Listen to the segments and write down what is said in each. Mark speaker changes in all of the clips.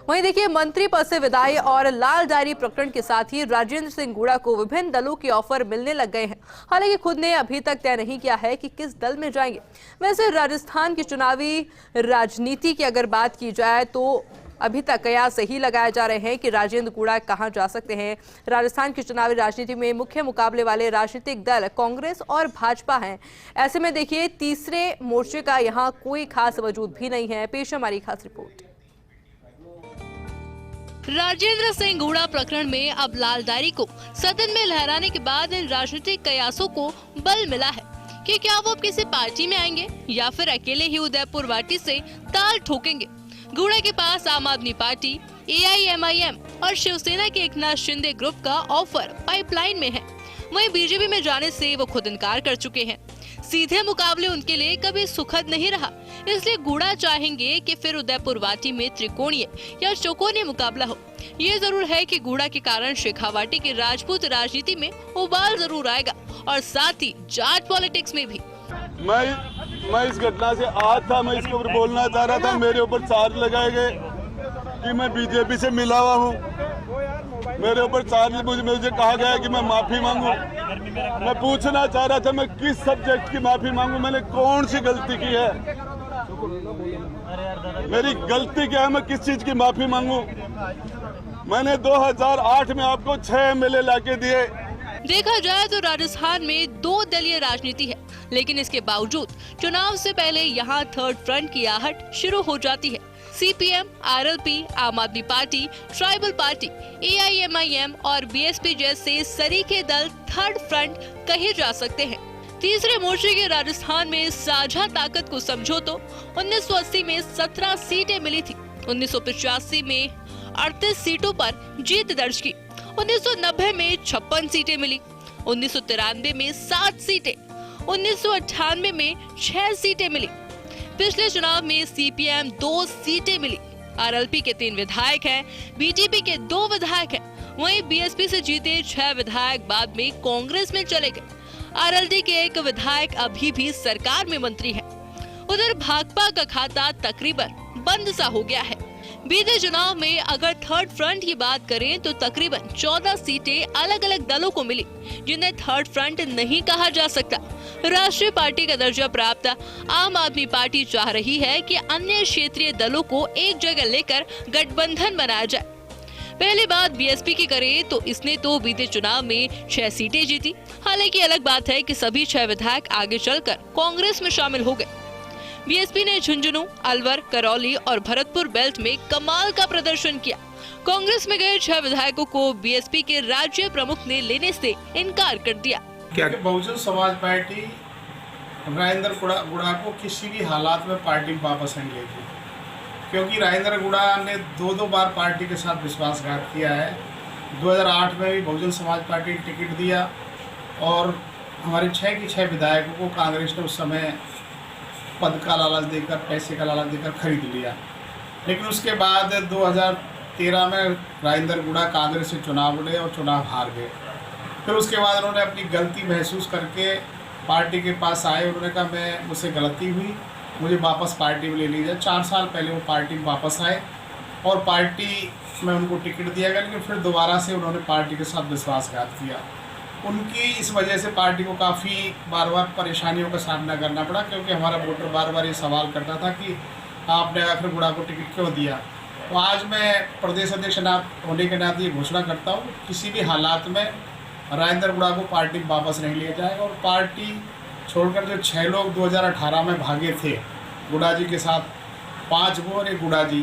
Speaker 1: वहीं देखिए, मंत्री पद से विदाई और लाल डायरी प्रकरण के साथ ही राजेंद्र सिंह गुड़ा को विभिन्न दलों की ऑफर मिलने लग गए हैं। हालांकि खुद ने अभी तक तय नहीं किया है कि किस दल में जाएंगे। वैसे राजस्थान की चुनावी राजनीति की अगर बात की जाए तो अभी तक कयास यही लगाए जा रहे हैं कि राजेंद्र गुड़ा कहां जा सकते हैं। राजस्थान की चुनावी राजनीति में मुख्य मुकाबले वाले राजनीतिक दल कांग्रेस और भाजपा हैं। ऐसे में देखिए, तीसरे मोर्चे का यहां कोई खास वजूद भी नहीं है। पेश हमारी खास रिपोर्ट।
Speaker 2: राजेंद्र सिंह गुड़ा प्रकरण में अब लाल डायरी को सदन में लहराने के बाद इन राजनीतिक कयासों को बल मिला है कि क्या वो अब किसी पार्टी में आएंगे या फिर अकेले ही उदयपुर वाटी से ताल ठोकेंगे। गुड़ा के पास आम आदमी पार्टी, AIMIM और शिवसेना के एकनाथ शिंदे ग्रुप का ऑफर पाइपलाइन में है। वहीं बीजेपी में जाने से वो खुद इनकार कर चुके हैं। सीधे मुकाबले उनके लिए कभी सुखद नहीं रहा, इसलिए गुड़ा चाहेंगे कि फिर उदयपुर वाटी में त्रिकोणीय या चौकोनीय मुकाबला हो। ये जरूर है कि गुड़ा के कारण शेखावाटी की राजपूत राजनीति में उबाल जरूर आएगा और साथ ही जाट पॉलिटिक्स में भी।
Speaker 3: मैं इस घटना से आज था, मैं इसके ऊपर बोलना चाह रहा था। मेरे ऊपर चार्ज लगाए गए कि मैं बीजेपी से मिला हुआ हूँ। मेरे ऊपर चार्ज मुझे कहा गया कि मैं माफी मांगू। मैं पूछना चाह रहा था, मैं किस सब्जेक्ट की माफी मांगू? मैंने कौन सी गलती की है? मेरी गलती क्या है? मैं किस चीज की माफी मांगू? मैंने 2008 में आपको 6 MLA लाके दिए।
Speaker 2: देखा जाए तो राजस्थान में 2 दलीय राजनीति है, लेकिन इसके बावजूद चुनाव से पहले यहाँ थर्ड फ्रंट की आहट शुरू हो जाती है। CPM, RLP, आम आदमी पार्टी, ट्राइबल पार्टी, AIMIM और BSP जैसे सरीखे दल थर्ड फ्रंट कहे जा सकते हैं। तीसरे मोर्चे के राजस्थान में साझा ताकत को समझो तो 1980 में 17 सीटें मिली थी, 1985 में 38 सीटों पर जीत दर्ज की, 1990 में 56 सीटें मिली, 1993 में 7 सीटें, 1998 में 6 सीटें मिली। पिछले चुनाव में CPM 2 सीटें मिली। RLP के 3 विधायक हैं, BJP के 2 विधायक हैं। वहीं BSP से जीते 6 विधायक बाद में कांग्रेस में चले गए। RLD के 1 विधायक अभी भी सरकार में मंत्री हैं। उधर भाकपा का खाता तकरीबन बंद सा हो गया है। बीते चुनाव में अगर थर्ड फ्रंट की बात करें तो तकरीबन 14 सीटें अलग अलग दलों को मिली, जिन्हें थर्ड फ्रंट नहीं कहा जा सकता। राष्ट्रीय पार्टी का दर्जा प्राप्त आम आदमी पार्टी चाह रही है कि अन्य क्षेत्रीय दलों को एक जगह लेकर गठबंधन बनाया जाए। पहली बात BSP की करें तो इसने तो बीते चुनाव में 6 सीटें जीती। हालांकि अलग बात है कि सभी 6 विधायक आगे चलकर कांग्रेस में शामिल हो गए। BSP ने झुंझुनू, अलवर, करौली और भरतपुर बेल्ट में कमाल का प्रदर्शन किया। कांग्रेस में गए 6 विधायकों को BSP के राज्य प्रमुख ने लेने से इनकार कर दिया।
Speaker 4: बहुजन समाज पार्टी राजेंद्र गुड़ा को किसी भी हालात में पार्टी में वापस नहीं लेगी, क्योंकि राजेंद्र गुड़ा ने 2 बार पार्टी के साथ विश्वासघात किया है। 2008 में भी बहुजन समाज पार्टी ने टिकट दिया और हमारे 6 के 6 विधायकों को कांग्रेस ने उस समय पद का लालच देकर, पैसे का लालच देकर खरीद लिया। लेकिन उसके बाद 2013 में राजेंद्र गुड़ा कांग्रेस से चुनाव लड़े और चुनाव हार गए। फिर उसके बाद उन्होंने अपनी गलती महसूस करके पार्टी के पास आए। उन्होंने कहा मुझसे गलती हुई, मुझे वापस पार्टी में ले लीजिए। 4 साल पहले वो पार्टी में वापस आए और पार्टी में उनको टिकट दिया गया, लेकिन फिर दोबारा से उन्होंने पार्टी के साथ विश्वासघात किया। उनकी इस वजह से पार्टी को काफ़ी बार परेशानियों का सामना करना पड़ा, क्योंकि हमारा वोटर बार ये सवाल करता था कि आपने आखिर गुड़ा को टिकट क्यों दिया। तो आज मैं प्रदेश अध्यक्ष होने के नाते ये घोषणा करता हूँ, किसी भी हालात में राजेंद्र गुड़ा को पार्टी में वापस नहीं लिया जाएगा। और पार्टी छोड़कर जो 6 लोग 2018 में भागे थे गुड़ा जी के साथ, 5 वो और 1 गुड़ा जी,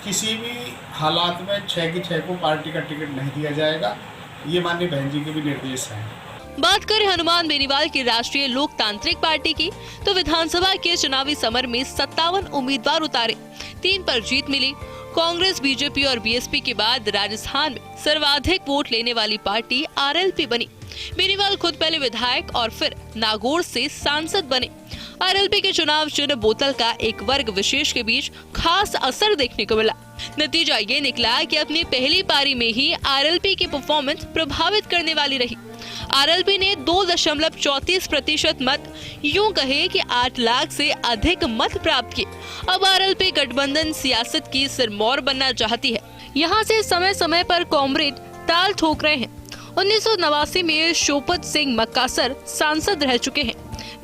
Speaker 4: किसी भी हालात में 6 के 6 को पार्टी का टिकट नहीं दिया जाएगा। ये माननीय बहन जी के भी निर्देश हैं।
Speaker 2: बात करें हनुमान बेनीवाल की राष्ट्रीय लोकतांत्रिक पार्टी की, तो विधानसभा के चुनावी समर में 57 उम्मीदवार उतारे, 3 पर जीत मिली। कांग्रेस, BJP और BSP के बाद राजस्थान में सर्वाधिक वोट लेने वाली पार्टी RLP बनी। बेनीवाल खुद पहले विधायक और फिर नागौर से सांसद बने। आरएलपी के चुनाव चिन्ह बोतल का एक वर्ग विशेष के बीच खास असर देखने को मिला। नतीजा ये निकला कि अपनी पहली पारी में ही आरएलपी की परफॉर्मेंस प्रभावित करने वाली रही। आरएलपी ने 2.34% मत, यूं कहे कि 8 लाख से अधिक मत प्राप्त किए। अब आरएलपी गठबंधन सियासत की सिरमौर बनना चाहती है। यहाँ से समय समय पर कॉमरेड ताल ठोक रहे हैं। 1989 में शोपत सिंह मक्कासर सांसद रह चुके हैं।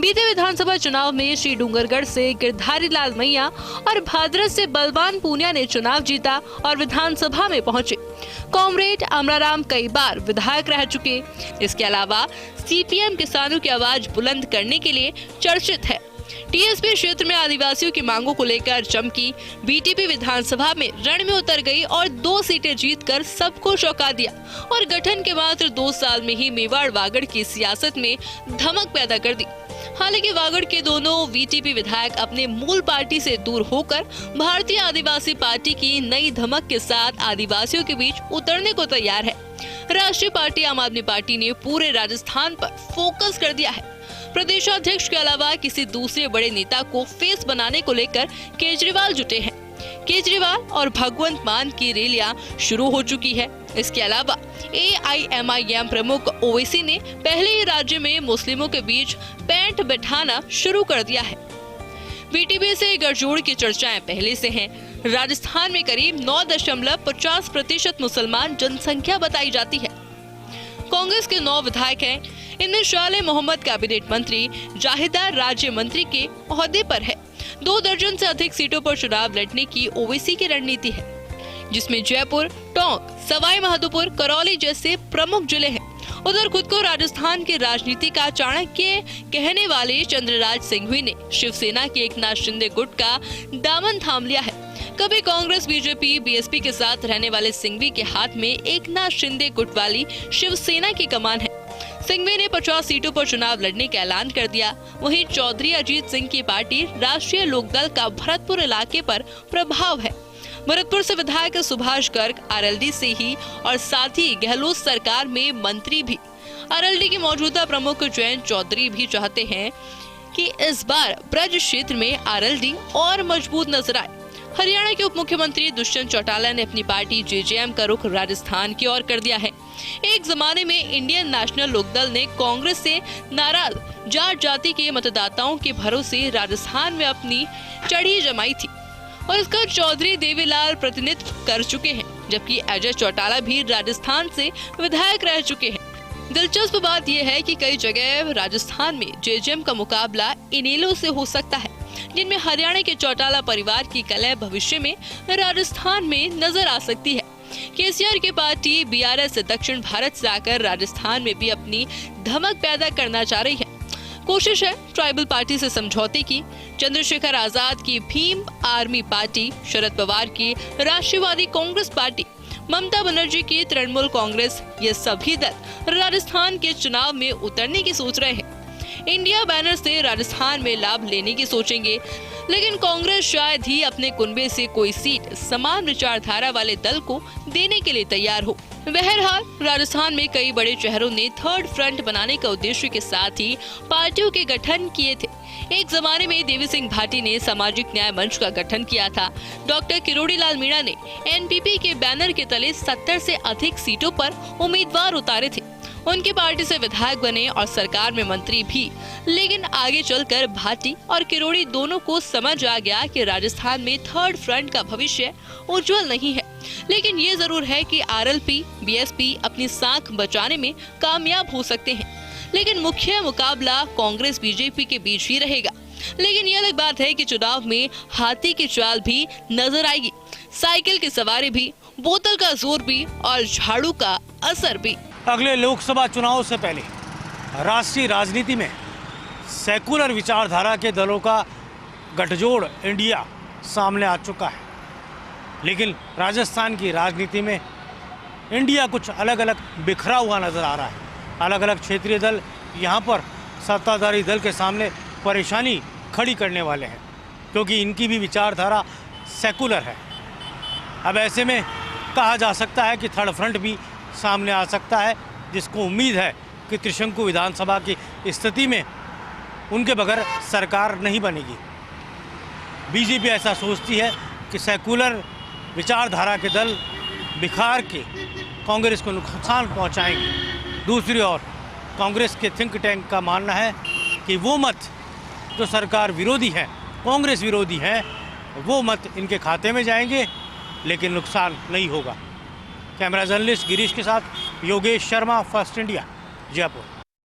Speaker 2: बीते विधानसभा चुनाव में श्री डूंगरगढ़ से गिरधारी लाल मैया और भादरस से बलवान पूनिया ने चुनाव जीता और विधानसभा में पहुंचे। कॉमरेड अमराराम कई बार विधायक रह चुके। इसके अलावा सीपीएम किसानों की आवाज बुलंद करने के लिए चर्चित है। टीएसपी क्षेत्र में आदिवासियों की मांगों को लेकर चमकी। बीटीपी विधानसभा में रण में उतर गई और 2 सीटें जीतकर सबको चौंका दिया और गठन के मात्र 2 साल में ही मेवाड़ वागड़ की सियासत में धमक पैदा कर दी। हालांकि वागड़ के दोनों वीटीपी विधायक अपने मूल पार्टी से दूर होकर भारतीय आदिवासी पार्टी की नई धमक के साथ आदिवासियों के बीच उतरने को तैयार है। राष्ट्रीय पार्टी आम आदमी पार्टी ने पूरे राजस्थान पर फोकस कर दिया है। प्रदेशाध्यक्ष के अलावा किसी दूसरे बड़े नेता को फेस बनाने को लेकर केजरीवाल जुटे हैं। केजरीवाल और भगवंत मान की रैलियां शुरू हो चुकी है। इसके अलावा AIMIM प्रमुख ओवैसी ने पहले ही राज्य में मुस्लिमों के बीच पैंट बैठाना शुरू कर दिया है। बीटीपी से गठजोड़ की चर्चाएं पहले से हैं। राजस्थान में करीब 9.50% मुसलमान जनसंख्या बताई जाती है। कांग्रेस के 9 विधायक हैं। इनमें शाले मोहम्मद कैबिनेट मंत्री, जाहिदा राज्य मंत्री के ओहदे पर है। 2 दर्जन से अधिक सीटों पर चुनाव लड़ने की ओवैसी की रणनीति है, जिसमें जयपुर, टोंक, सवाई माधोपुर, करौली जैसे प्रमुख जिले हैं। उधर खुद को राजस्थान की राजनीति का चाणक्य कहने वाले चंद्रराज सिंघवी ने शिवसेना के एकनाथ शिंदे गुट का दामन थाम लिया है। कभी कांग्रेस, बीजेपी, बीएसपी के साथ रहने वाले सिंघवी के हाथ में एकनाथ शिंदे गुट वाली शिवसेना की कमान है। सिंघवी ने 50 सीटों पर चुनाव लड़ने का ऐलान कर दिया। वहीं चौधरी अजीत सिंह की पार्टी राष्ट्रीय लोकदल का भरतपुर इलाके पर प्रभाव है। भरतपुर से विधायक सुभाष गर्ग आरएलडी से ही और साथ ही गहलोत सरकार में मंत्री भी। आरएलडी के मौजूदा प्रमुख जयंत चौधरी भी चाहते हैं कि इस बार ब्रज क्षेत्र में आरएलडी और मजबूत नजर आए। हरियाणा के उप मुख्यमंत्री दुष्यंत चौटाला ने अपनी पार्टी जेजेएम का रुख राजस्थान की ओर कर दिया है। एक जमाने में इंडियन नेशनल लोकदल ने कांग्रेस से नाराज जाट जाति के मतदाताओं के भरोसे राजस्थान में अपनी चढ़ी जमाई थी और इसका चौधरी देवीलाल प्रतिनिधित्व कर चुके हैं, जबकि अजय चौटाला भी राजस्थान से विधायक रह चुके हैं। दिलचस्प बात यह है कि कई जगह राजस्थान में जेजेएम का मुकाबला इनेलो से हो सकता है, जिनमें हरियाणा के चौटाला परिवार की कलह भविष्य में राजस्थान में नजर आ सकती है। केसीआर की पार्टी बीआरएस से दक्षिण भारत से आकर राजस्थान में भी अपनी धमक पैदा करना चाह रही है। कोशिश है ट्राइबल पार्टी से समझौते की। चंद्रशेखर आजाद की भीम आर्मी पार्टी, शरद पवार की राष्ट्रवादी कांग्रेस पार्टी, ममता बनर्जी की तृणमूल कांग्रेस, ये सभी दल राजस्थान के चुनाव में उतरने की सोच रहे हैं। इंडिया बैनर से राजस्थान में लाभ लेने की सोचेंगे, लेकिन कांग्रेस शायद ही अपने कुनबे से कोई सीट समान विचारधारा वाले दल को देने के लिए तैयार हो। बहरहाल राजस्थान में कई बड़े चेहरों ने थर्ड फ्रंट बनाने का उद्देश्य के साथ ही पार्टियों के गठन किए थे। एक जमाने में देवी सिंह भाटी ने सामाजिक न्याय मंच का गठन किया था। डॉक्टर किरोड़ी लाल मीणा ने एनपीपी के बैनर के तले 70 से अधिक सीटों पर उम्मीदवार उतारे थे। उनकी पार्टी से विधायक बने और सरकार में मंत्री भी, लेकिन आगे चलकर भाटी और किरोड़ी दोनों को समझ आ गया कि राजस्थान में थर्ड फ्रंट का भविष्य उज्जवल नहीं है। लेकिन ये जरूर है कि आरएलपी, बीएसपी अपनी साख बचाने में कामयाब हो सकते हैं, लेकिन मुख्य मुकाबला कांग्रेस बीजेपी के बीच ही रहेगा। लेकिन ये अलग बात है कि चुनाव में हाथी की चाल भी नजर आएगी, साइकिल की सवारी भी, बोतल का जोर भी और झाड़ू का असर भी।
Speaker 5: अगले लोकसभा चुनाव से पहले राष्ट्रीय राजनीति में सेकुलर विचारधारा के दलों का गठजोड़ इंडिया सामने आ चुका है, लेकिन राजस्थान की राजनीति में इंडिया कुछ अलग अलग बिखरा हुआ नज़र आ रहा है। अलग अलग क्षेत्रीय दल यहाँ पर सत्ताधारी दल के सामने परेशानी खड़ी करने वाले हैं, क्योंकि इनकी भी विचारधारा सेकुलर है। अब ऐसे में कहा जा सकता है कि थर्ड फ्रंट भी सामने आ सकता है, जिसको उम्मीद है कि त्रिशंकु विधानसभा की स्थिति में उनके बगैर सरकार नहीं बनेगी। बीजेपी ऐसा सोचती है कि सेकुलर विचारधारा के दल बिखार के कांग्रेस को नुकसान पहुंचाएंगे। दूसरी ओर कांग्रेस के थिंक टैंक का मानना है कि वो मत जो सरकार विरोधी है, कांग्रेस विरोधी है, वो मत इनके खाते में जाएंगे, लेकिन नुकसान नहीं होगा। कैमरा जर्नलिस्ट गिरीश के साथ योगेश शर्मा, फर्स्ट इंडिया, जयपुर।